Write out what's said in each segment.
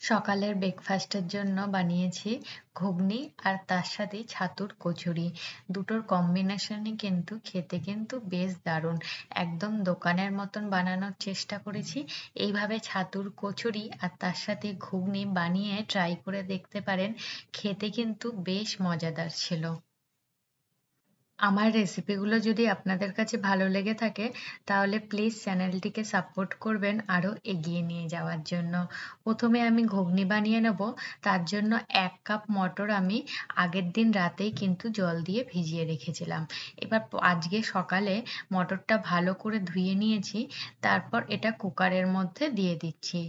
সকালের ব্রেকফাস্টের জন্য বানিয়েছি ঘুগনি আর তার সাথে ছাতুর কচুরি। দুটোর কম্বিনেশনই কিন্তু খেতে কিন্তু বেশ দারুণ। একদম দোকানের মতন বানানোর চেষ্টা করেছি। এইভাবে ছাতুর কচুরি আর তার সাথে ঘুগনি বানিয়ে ট্রাই করে দেখতে পারেন। খেতে কিন্তু বেশ মজাদার ছিল। আমার রেসিপিগুলো যদি আপনাদের কাছে ভালো লেগে থাকে তাহলে প্লিজ চ্যানেলটিকে সাপোর্ট করবেন আরও এগিয়ে নিয়ে যাওয়ার জন্য। প্রথমে আমি ঘুগনি বানিয়ে নেব। তার জন্য 1 কাপ মটর আমি আগের দিন রাতেই কিন্তু জল দিয়ে ভিজিয়ে রেখেছিলাম। এবার আজকে সকালে মটরটা ভালো করে ধুয়ে নিয়েছি। তারপর এটা কুকারের মধ্যে দিয়ে দিচ্ছি।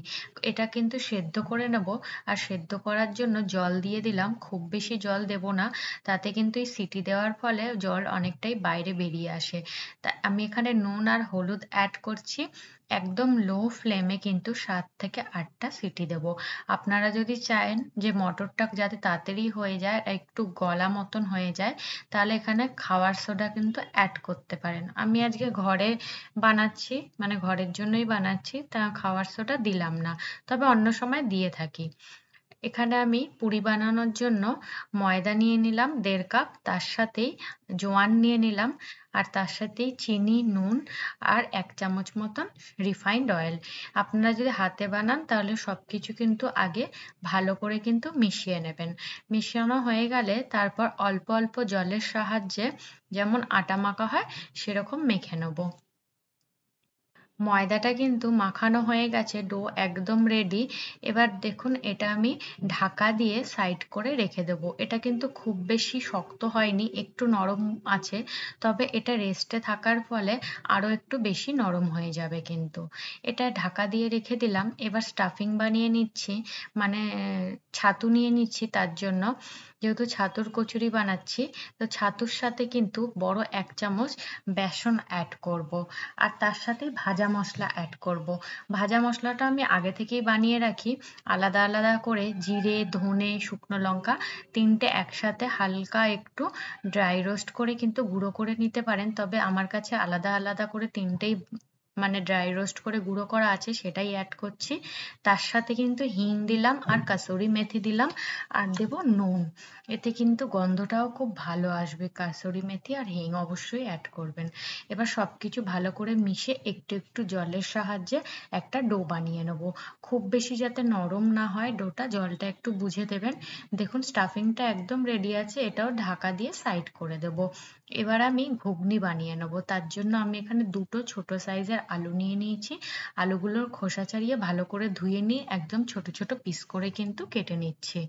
এটা কিন্তু সেদ্ধ করে নেব। আর সেদ্ধ করার জন্য জল দিয়ে দিলাম, খুব বেশি জল দেব না। তাতে কিন্তু এই সিটি দেওয়ার ফলে জল অনেকটাই বাইরে বেরিয়ে আসে। তা আমি এখানে নুন আর হলুদ অ্যাড করছি। একদম লো ফ্লেমে কিন্তু 7 থেকে 8টা সিটি দেব। আপনারা যদি চান যে মটরটা যাতে তাড়াতাড়ি হয়ে যায়, একটু গলা মতন হয়ে যায়, তাহলে এখানে খাবার সোডা কিন্তু অ্যাড করতে পারেন। আমি আজকে ঘরে বানাচ্ছি, মানে ঘরের জন্যই বানাচ্ছি, তা খাবার সোডা দিলাম না, তবে অন্য সময় দিয়ে থাকি। এখানে আমি পুরি বানানোর জন্য ময়দা নিয়ে নিলাম 1.5 কাপ, তার সাথেই জোয়ান নিয়ে নিলাম, আর তার সাথেই চিনি, নুন আর 1 চামচ মতন রিফাইন্ড অয়েল। আপনারা যদি হাতে বানান তাহলে সবকিছু কিন্তু আগে ভালো করে কিন্তু মিশিয়ে নেবেন। মিশানো হয়ে গেলে তারপর অল্প অল্প জলের সাহায্যে, যেমন আটা মাখা হয় সেরকম মেখে নেব। ময়দাটা কিন্তু মাখানো হয়ে গেছে, ডো একদম রেডি। এবার দেখুন, এটা আমি ঢাকা দিয়ে সাইড করে রেখে দেবো। এটা কিন্তু খুব বেশি শক্ত হয়নি, একটু নরম আছে। তবে এটা রেস্টে থাকার ফলে আরো একটু বেশি নরম হয়ে যাবে কিন্তু। এটা ঢাকা দিয়ে রেখে দিলাম। এবার স্টাফিং বানিয়ে নিচ্ছি, মানে ছাতু নিয়ে নিচ্ছি। তার জন্য, যেহেতু ছাতুর কচুরি বানাচ্ছি, তো ছাতুর সাথে কিন্তু বড় 1 চামচ বেসন অ্যাড করব। আর তার সাথে ভাজা মশলা অ্যাড করব। ভাজা মশলাটা আমি আগে থেকেই বানিয়ে রাখি, আলাদা আলাদা করে জিরে, ধনে, শুকনো লঙ্কা তিনটে একসাথে হালকা একটু ড্রাই রোস্ট করে কিন্তু গুঁড়ো করে নিতে পারেন। তবে আমার কাছে আলাদা আলাদা করে তিনটেই, মানে ড্রাই রোস্ট করে গুঁড়ো করা আছে, সেটাই অ্যাড করছি। তার সাথে কিন্তু হিং দিলাম আর কাসুরি মেথি দিলাম, আর দেব নুন। এতে কিন্তু গন্ধটাও খুব ভালো আসবে। কাসুরি মেথি আর হিং অবশ্যই অ্যাড করবেন। এবার সবকিছু ভালো করে মিশে একটু একটু জলের সাহায্যে একটা ডো বানিয়ে নেব। খুব বেশি যাতে নরম না হয় ডোটা, জলটা একটু বুঝে দেবেন। দেখুন স্টাফিংটা একদম রেডি আছে, এটাও ঢাকা দিয়ে সাইড করে দেব। এবার আমি ঘুগনি বানিয়ে নেব। তার জন্য আমি এখানে দুটো ছোট সাইজের আলু নিয়ে নিয়েছি। আলুগুলোর খোসা ছাড়িয়ে ভালো করে ধুয়ে নিয়ে একদম ছোট ছোট পিস করে কিন্তু কেটে নিচ্ছি।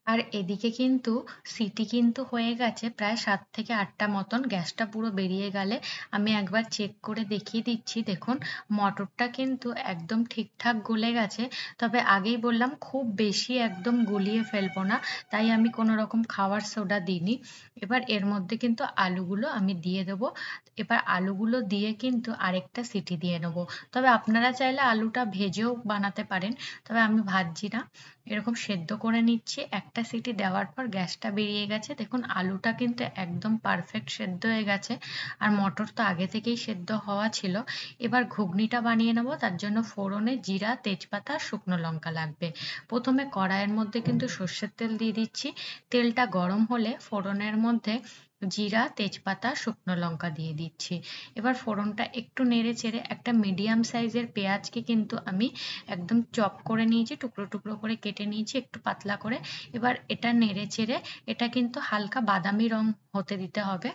আর এদিকে কিন্তু সিটি কিন্তু হয়ে গেছে প্রায় 7 থেকে 8টা মতন। গ্যাসটা পুরো বেরিয়ে গেলে আমি একবার চেক করে দেখিয়ে দিচ্ছি। দেখুন মটরটা কিন্তু একদম ঠিকঠাক গলে গেছে। তবে আগেই বললাম খুব বেশি একদম গলিয়ে ফেলবো না, তাই আমি কোনো রকম খাবার সোডা দিইনি। এবার এর মধ্যে কিন্তু আলুগুলো আমি দিয়ে দেবো। এবার আলুগুলো দিয়ে কিন্তু আরেকটা সিটি দিয়ে নেবো। তবে আপনারা চাইলে আলুটা ভেজেও বানাতে পারেন, তবে আমি ভাজছি না, এরকম সেদ্ধ করে নিচ্ছি। একটা সিটি দেওয়ার পর গ্যাসটা বেরিয়ে গেছে। দেখুন আলুটা কিন্তু একদম পারফেক্ট সেদ্ধ হয়ে গেছে, আর মটর তো আগে থেকেই সেদ্ধ হওয়া ছিল। এবার ঘুগনিটা বানিয়ে নেব। তার জন্য ফোড়নে জিরা, তেজপাতা, শুকনো লঙ্কা লাগবে। প্রথমে কড়াইয়ের মধ্যে কিন্তু সর্ষের তেল দিয়ে দিচ্ছি। তেলটা গরম হলে ফোড়নের মধ্যে জিরা, তেজপাতা, শুকনো লঙ্কা দিয়ে দিচ্ছি। এবার ফোড়নটা একটু নেড়ে চেড়ে একটা মিডিয়াম সাইজের পেঁয়াজকে কিন্তু আমি একদম চপ করে নিয়েছি, টুকরো টুকরো করে কেটে নিয়েছি একটু পাতলা করে। এবার এটা নেড়ে চেড়ে এটা কিন্তু হালকা বাদামি রং হতে দিতে হবে।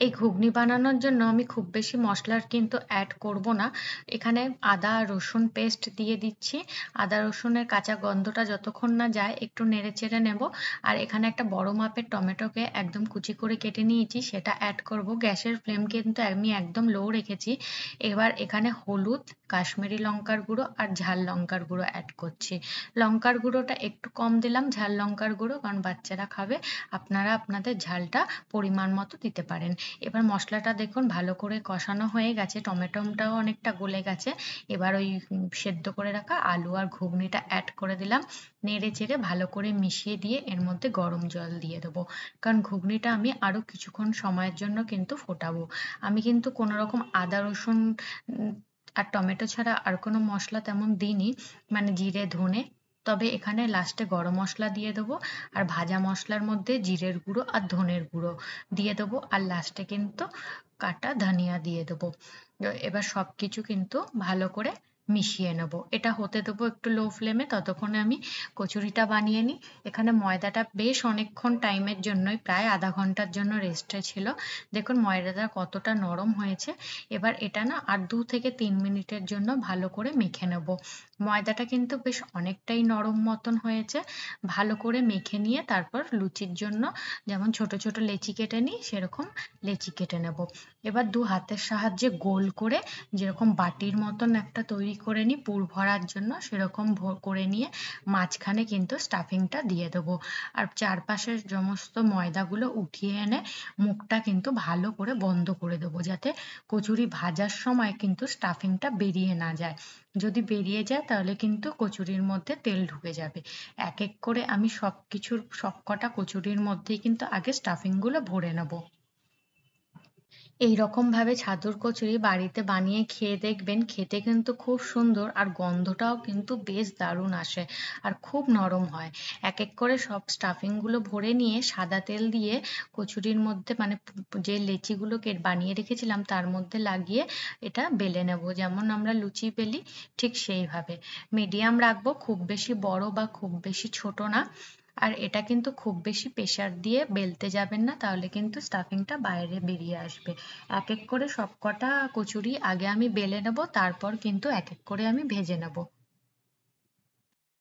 এই ঘুগনি বানানোর জন্য আমি খুব বেশি মশলার কিন্তু অ্যাড করব না। এখানে আদা রসুন পেস্ট দিয়ে দিচ্ছি। আদা রসুনের কাঁচা গন্ধটা যতক্ষণ না যায় একটু নেড়ে চেড়ে নেব। আর এখানে একটা বড় মাপের টমেটোকে একদম কুচি করে কেটে নিয়েছি, সেটা অ্যাড করব। গ্যাসের ফ্লেম কিন্তু আমি একদম লো রেখেছি। এবার এখানে হলুদ, কাশ্মীরি লঙ্কার গুঁড়ো আর ঝাল লঙ্কার গুঁড়ো অ্যাড করছি। লঙ্কার গুঁড়োটা একটু কম দিলাম, ঝাল লঙ্কার গুঁড়ো, কারণ বাচ্চারা খাবে। আপনারা আপনাদের ঝালটা পরিমাণ মতো দিতে পারেন। এবার মশলাটা দেখুন ভালো করে কষানো হয়ে গেছে, টমেটোটাও অনেকটা গলে গেছে। এবার ওই সেদ্ধ করে রাখা আলু আর ঘুগনিটা অ্যাড করে দিলাম। নেড়ে চেড়ে ভালো করে মিশিয়ে দিয়ে এর মধ্যে গরম জল দিয়ে দেবো, কারণ ঘুগনিটা আমি আরো কিছুক্ষণ সময়ের জন্য কিন্তু ফোটাবো। আমি কিন্তু কোনো রকম আদা রসুন আর টমেটো ছাড়া আর কোনো মশলা তেমন দিইনি, মানে জিরে ধনে। তবে এখানে লাস্টে গরম মশলা দিয়ে দেবো, আর ভাজা মশলার মধ্যে জিরের গুঁড়ো আর ধনের গুঁড়ো দিয়ে দেবো, আর লাস্টে কিন্তু কাটা ধনিয়া দিয়ে দেবো। এবার সবকিছু কিন্তু ভালো করে মিশিয়ে নেব। এটা হতে দেবো একটু লো ফ্লেমে, ততক্ষণে আমি কচুরিটা বানিয়ে নিই। এখানে ময়দাটা বেশ অনেকক্ষণ টাইমের জন্যই, প্রায় আধা ঘন্টার জন্য রেস্টে ছিল। দেখুন ময়দাটা কতটা নরম হয়েছে। এবার এটা না আর 2 থেকে 3 মিনিটের জন্য ভালো করে মেখে নেব। ময়দাটা কিন্তু বেশ অনেকটাই নরম মতন হয়েছে। ভালো করে মেখে নিয়ে তারপর লুচির জন্য যেমন ছোট ছোট লেচি কেটে নিই, সেরকম লেচি কেটে নেব। এবার 2 হাতের সাহায্যে গোল করে, যেরকম বাটির মতন একটা তৈরি করে নিই পুর ভরার জন্য, সেরকম করে নিয়ে মাঝখানে কিন্তু স্টাফিংটা দিয়ে দেবো। আর চারপাশের সমস্ত ময়দাগুলো উঠিয়ে এনে মুখটা কিন্তু ভালো করে বন্ধ করে দেবো, যাতে কচুরি ভাজার সময় কিন্তু স্টাফিংটা বেরিয়ে না যায়। যদি বেরিয়ে যায় তাহলে কিন্তু কচুরির মধ্যে তেল ঢুকে যাবে। এক এক করে আমি সবকটা কচুরির মধ্যেই কিন্তু আগে স্টাফিংগুলো ভরে নেব। এইরকম ভাবে ছাতুর কচুরি বাড়িতে বানিয়ে খেয়ে দেখবেন, খেতে কিন্তু খুব সুন্দর, আর গন্ধটাও কিন্তু বেশ দারুণ আসে, আর খুব নরম হয়। এক এক করে সব স্টাফিং গুলো ভরে নিয়ে সাদা তেল দিয়ে কচুরির মধ্যে, মানে যে লেচিগুলোকে বানিয়ে রেখেছিলাম তার মধ্যে লাগিয়ে এটা বেলে নেব, যেমন আমরা লুচি বেলি ঠিক সেইভাবে। মিডিয়াম রাখবো, খুব বেশি বড় বা খুব বেশি ছোট না। আর এটা কিন্তু খুব বেশি প্রেসার দিয়ে বেলতে যাবেন না, তাহলে কিন্তু স্টাফিংটা বাইরে বেরিয়ে আসবে। এক এক করে সবকটা কচুরি আগে আমি বেলে নেব, তারপর কিন্তু এক এক করে আমি ভেজে নেব।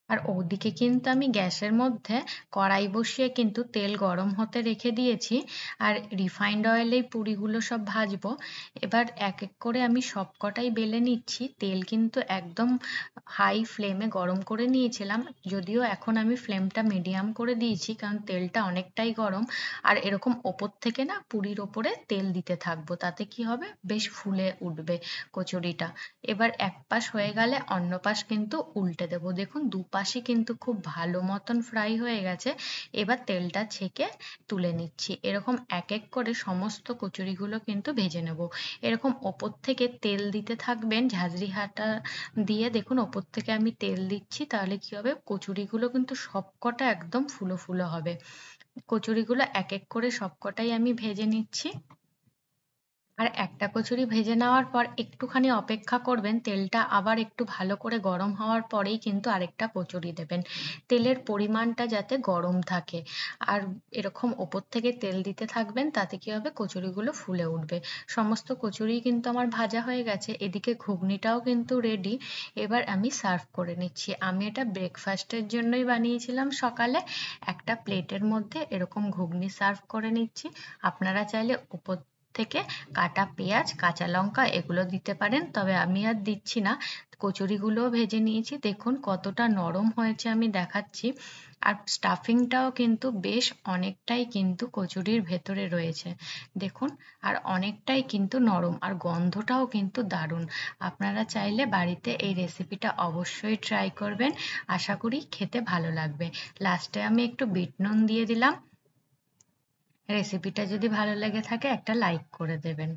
আর ওদিকে কিন্তু আমি গ্যাসের মধ্যে কড়াই বসিয়ে কিন্তু তেল গরম হতে রেখে দিয়েছি, আর রিফাইন্ড অয়েলেই পুরিগুলো সব ভাজবো। এবার এক এক করে আমি সবকটাই বেলে নিচ্ছি। তেল কিন্তু একদম হাই ফ্লেমে গরম করে নিয়েছিলাম, যদিও এখন আমি ফ্লেমটা মিডিয়াম করে দিয়েছি, কারণ তেলটা অনেকটাই গরম। আর এরকম ওপর থেকে না পুরির ওপরে তেল দিতে থাকবো, তাতে কি হবে, বেশ ফুলে উঠবে কচুরিটা। এবার এক পাশ হয়ে গেলে অন্য পাশ কিন্তু উল্টে দেবো। দেখুন দুপাশই কিন্তু খুব ভালো মতন ফ্রাই হয়ে গেছে। এবার তেলটা ছেঁকে তুলে নিচ্ছি। এরকম এক এক করে সমস্ত কচুরিগুলো কিন্তু ভেজে নেব। এরকম ওপর থেকে তেল দিতে থাকবেন ঝাঁঝরি হাতা দিয়ে। দেখুন ওপর থেকে আমি তেল দিচ্ছি, তাহলে কি হবে, কচুরিগুলো কিন্তু সবকটা একদম ফুলো ফুলো হবে। কচুরিগুলো এক এক করে সবকটাই আমি ভেজে নিচ্ছি। আর একটা কচুরি ভেজে নেওয়ার পর একটুখানি অপেক্ষা করবেন, তেলটা আবার একটু ভালো করে গরম হওয়ার পরেই কিন্তু আরেকটা কচুরি দেবেন। তেলের পরিমাণটা যাতে গরম থাকে। আর এরকম ওপর থেকে তেল দিতে থাকবেন, তাতে কি হবে, কচুরিগুলো ফুলে উঠবে। সমস্ত কচুরি কিন্তু আমার ভাজা হয়ে গেছে, এদিকে ঘুগনিটাও কিন্তু রেডি। এবার আমি সার্ভ করে নিচ্ছি। আমি এটা ব্রেকফাস্টের জন্যই বানিয়েছিলাম সকালে। একটা প্লেটের মধ্যে এরকম ঘুগনি সার্ভ করে নিচ্ছি। আপনারা চাইলে উপর থেকে কাটা পেঁয়াজ কাঁচা লঙ্কা এগুলো দিতে পারেন, তবে আমি আর দিচ্ছি না। কচুরিগুলোও ভেজে নিয়েছি, দেখুন কতটা নরম হয়েছে আমি দেখাচ্ছি। আর স্টাফিংটাও কিন্তু বেশ অনেকটাই কিন্তু কচুরির ভেতরে রয়েছে, দেখুন। আর অনেকটাই কিন্তু নরম, আর গন্ধটাও কিন্তু দারুণ। আপনারা চাইলে বাড়িতে এই রেসিপিটা অবশ্যই ট্রাই করবেন। আশা করি খেতে ভালো লাগবে। লাস্টে আমি একটু বিট নুন দিয়ে দিলাম। রেসিপিটা যদি ভালো লেগে থাকে একটা লাইক করে দেবেন।